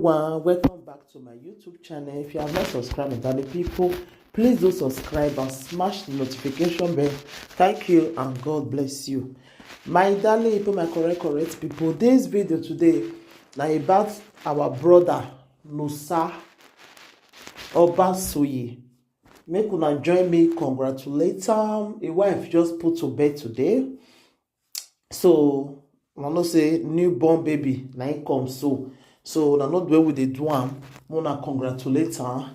Welcome back to my YouTube channel. If you have not subscribed, darling people, please do subscribe and smash the notification bell. Thank you and God bless you. My darling people, my correct people, this video today now about our brother Nosa Obasoye. Make una join me congratulate him. A wife just put to bed today. So I know say newborn baby now it comes so na not where we dey do am. Mona congratulate her.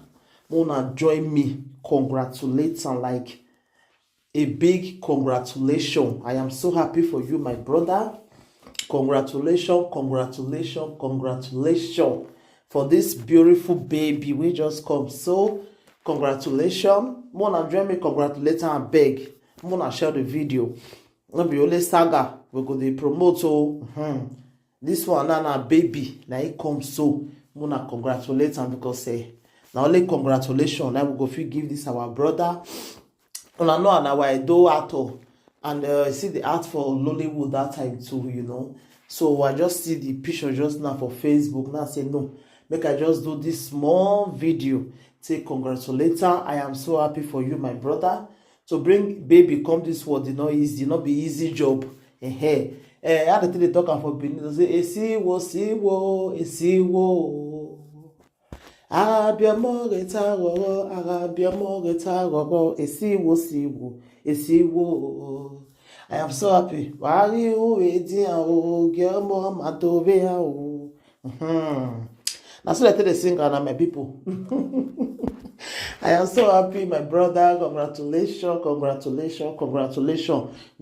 Mona join me congratulate her like a big congratulation. I am so happy for you, my brother. Congratulations for this beautiful baby we just come. So congratulations. Mona join me congratulate her and beg. Mona share the video. No be only saga we go dey promote. This one na baby na it come so. Mona congratulate am because na only congratulations na we go fit give this our brother. Una know na our Edo actor and see the art for Lollywood that time too, you know. So I just see the picture just now for Facebook. Now I say no, make I just do this small video. Say congratulate her. I am so happy for you, my brother. To bring baby come this world, not easy, not be easy job. I had to tell talk for Benin. Say esiwo. Arabiamo retaro, esiwo. I am so happy. Wari o edi o germo matove o. That's what I tell the singer and my people. I am so happy, my brother. Congratulations.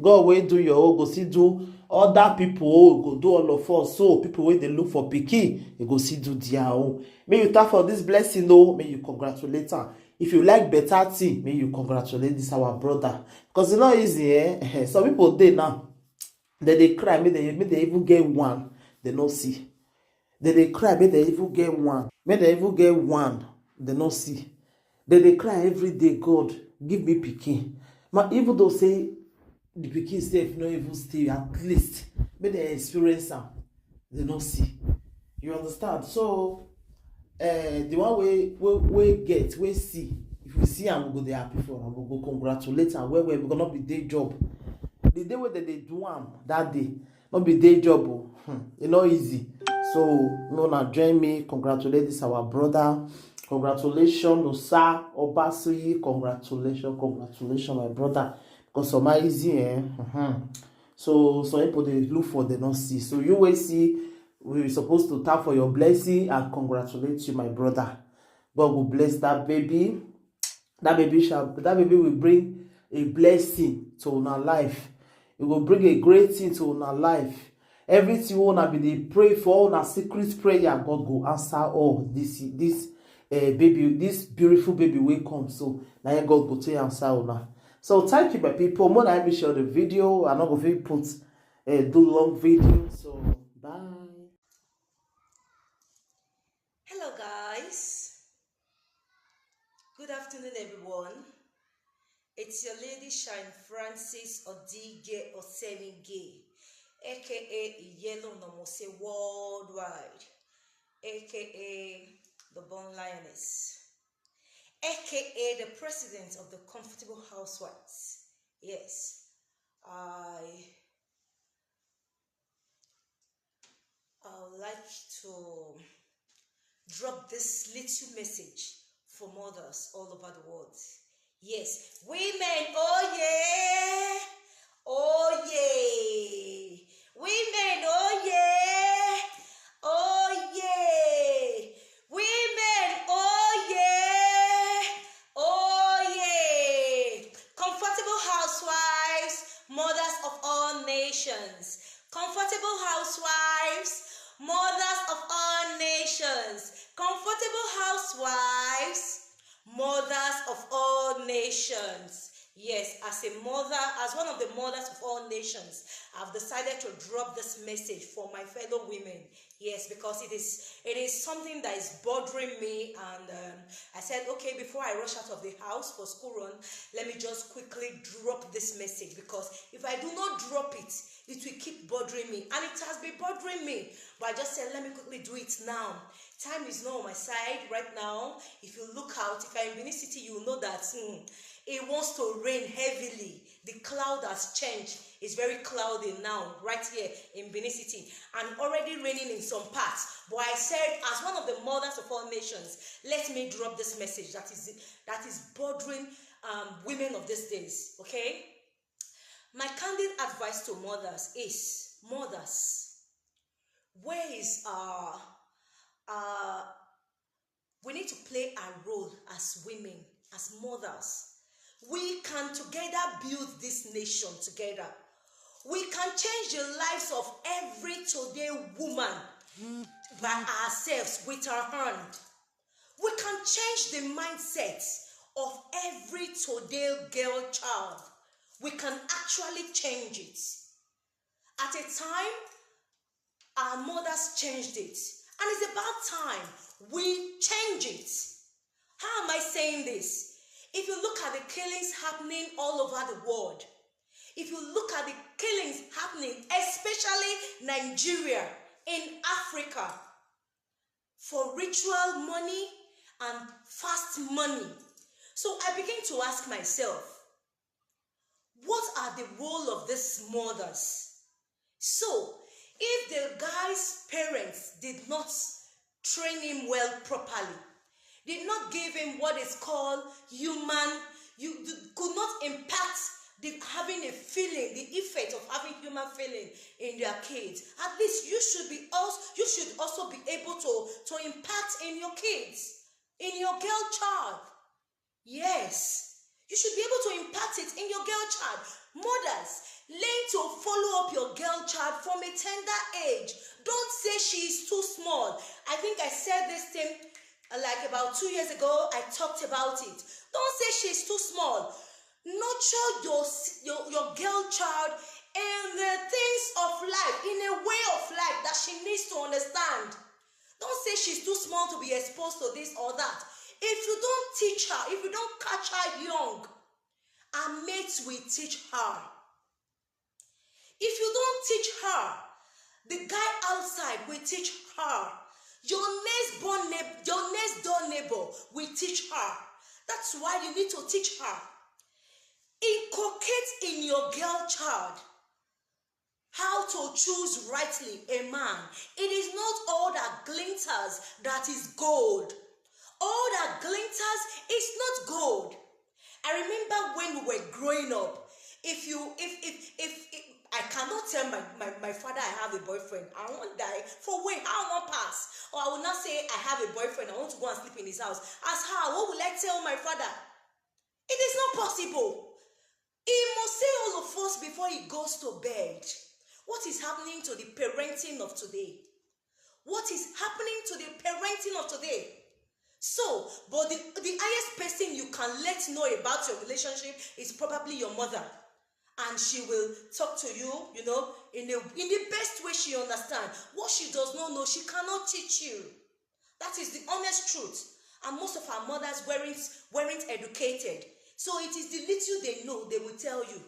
God will do your own. Go see do other people. Go do all of us. So people when they look for picky, you go see do their own. May you thank for this blessing, though. May you congratulate her. If you like better thing, may you congratulate this our brother. Because it's not easy, eh? Some people they now they cry. May they even get one. They not see. They cry. May they even get one. May they even get one. They not see. They cry every day, God, give me pikin. But even though say the pikin safe no even stay, at least may they experience them. They don't see. You understand? So the one we see, if we see and we go there happy for them, we go congratulate and where we gonna be day job. The day where they do them that day, not be day job. It's not easy. So no na join me, congratulate this our brother. Congratulations, Nosa Obasoye. Congratulations, my brother. Because some are easy, So some people they look for they don't see. So you will see. We're supposed to tap for your blessing and congratulate you, my brother. God will bless that baby. That baby will bring a blessing to our life. It will bring a great thing to our life. Everything we wanna be they pray for all our secret prayer. God will answer all this baby, this beautiful baby will come. So now God go to answer now. So thank you, my people. More than I share the video. I'm not going to put do long video. So bye. Hello guys. Good afternoon, everyone. It's your lady Shine Francis Odige Osemige, aka Yellow Nomose Worldwide, aka the Born Lioness, aka the president of the Comfortable Housewives. Yes, I would like to drop this little message for mothers all over the world. Yes, women, oh yeah, oh yeah, women, oh yeah, oh yeah, women, oh yeah, oh yeah. Comfortable housewives, mothers of all nations. Comfortable housewives, mothers of all nations. Comfortable housewives, mothers of all nations. Yes, as a mother, as one of the mothers of all nations, I've decided to drop this message for my fellow women. Yes, because it is something that is bothering me, and I said, okay, before I rush out of the house for school run, let me just quickly drop this message, because if I do not drop it, it will keep bothering me, and it has been bothering me. But I just said, let me quickly do it now Time is not on my side right now. If you look out, if you're in Benin City, you will know that it wants to rain heavily. The cloud has changed. It's very cloudy now, right here in Benin City, and already raining in some parts. But I said, as one of the mothers of all nations, let me drop this message that is bothering women of these days. Okay, my candid advice to mothers is, mothers, where is we need to play a role as women, as mothers. We can together build this nation together. We can change the lives of every today woman by ourselves with our hand. We can change the mindset of every today girl child. We can actually change it. At a time, our mothers changed it. And it's about time we change it. How am I saying this? If you look at the killings happening all over the world, if you look at the killings happening, especially Nigeria, in Africa, for ritual money and fast money. So I begin to ask myself, what are the role of these mothers? So, if the guy's parents did not train him well properly, did not give him what is called you could not impact having a feeling, the effect of having human feeling in their kids, at least you should also be able to impact in your kids, in your girl child. Yes, you should be able to impact it in your girl child. Mothers, learn to follow up your girl child from a tender age. Don't say she is too small. I think I said this thing like about 2 years ago. I talked about it. Don't say she's too small. Nurture your girl child in the things of life, in a way of life that she needs to understand. Don't say she's too small to be exposed to this or that. If you don't teach her, if you don't catch her young, her mates will teach her. If you don't teach her, the guy outside will teach her. Your next door neighbor will teach her. That's why you need to teach her. Inculcate in your girl child how to choose rightly a man. It is not all that glitters that is gold. All that glitters is not gold. I remember when we were growing up, if I cannot tell my father I have a boyfriend, I won't die. For wait, I won't pass. Or I will not say I have a boyfriend, I want to go and sleep in his house. As how? What will I tell my father? It is not possible. He must say all of us before he goes to bed. What is happening to the parenting of today? What is happening to the parenting of today? So, but the highest person you can let know about your relationship is probably your mother. And she will talk to you, in the best way she understands. What she does not know, she cannot teach you. That is the honest truth. And most of our mothers weren't educated. So it is the little they know, they will tell you.